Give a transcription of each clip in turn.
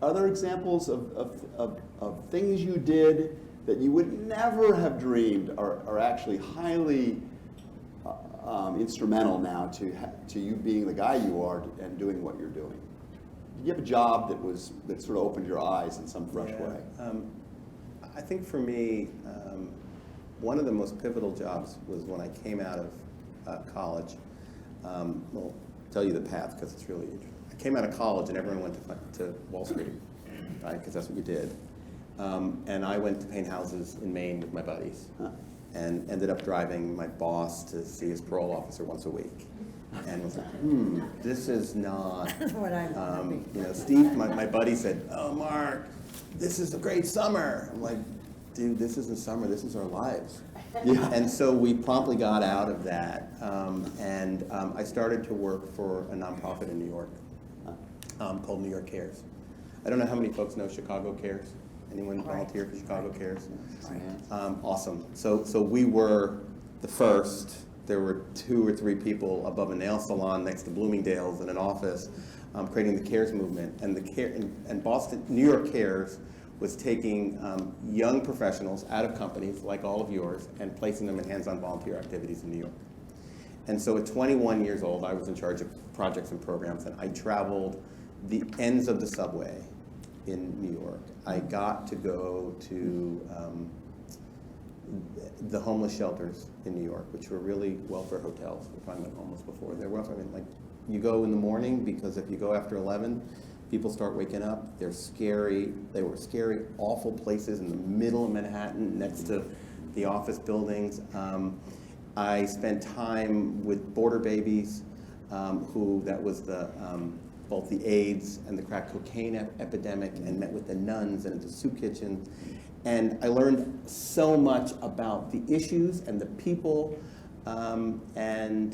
other examples of things you did that you would never have dreamed are actually highly instrumental now to you being the guy you are and doing what you're doing? Did you have a job that sort of opened your eyes in some fresh way? I think for me, one of the most pivotal jobs was when I came out of college. Well, I'll tell you the path because it's really interesting. I came out of college and everyone went to Wall Street, right? Because that's what you did. And I went to paint houses in Maine with my buddies, and ended up driving my boss to see his parole officer once a week. And was like, this is not what I'm Steve, my buddy said, "Oh, Mark, this is a great summer." I'm like, dude, this isn't summer, this is our lives. Yeah. And so we promptly got out of that, and I started to work for a nonprofit in New York called New York Cares. I don't know how many folks know Chicago Cares. Anyone volunteer for Chicago Cares? Awesome. So we were the first. There were 2 or 3 people above a nail salon next to Bloomingdale's in an office creating the CARES movement. And New York Cares was taking young professionals out of companies like all of yours and placing them in hands-on volunteer activities in New York. And so at 21 years old, I was in charge of projects and programs, and I traveled the ends of the subway in New York. I got to go to the homeless shelters in New York, which were really welfare hotels. We're talking about homeless before. They're welfare. I mean, like, you go in the morning because if you go after 11, people start waking up. They're scary. They were scary, awful places in the middle of Manhattan, next to the office buildings. I spent time with border babies, that was both the AIDS and the crack cocaine epidemic, and met with the nuns and at the soup kitchen. And I learned so much about the issues and the people, and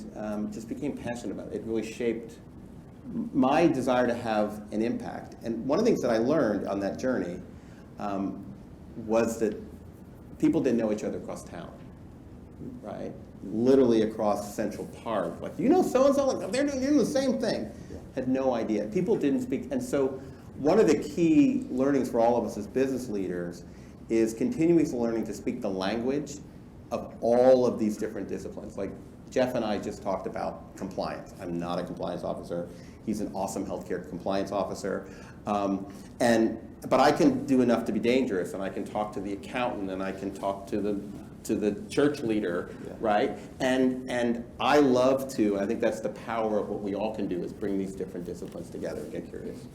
just became passionate about it. It really shaped my desire to have an impact. And one of the things that I learned on that journey was that people didn't know each other across town, right? Literally across Central Park. Like, you know so-and-so? Like, they're doing the same thing. Had no idea. People didn't speak. And so one of the key learnings for all of us as business leaders is continuously learning to speak the language of all of these different disciplines. Like Jeff and I just talked about compliance. I'm not a compliance officer. He's an awesome healthcare compliance officer. But I can do enough to be dangerous, and I can talk to the accountant, and I can talk to the church leader, right? And I love to, and I think that's the power of what we all can do, is bring these different disciplines together and get curious.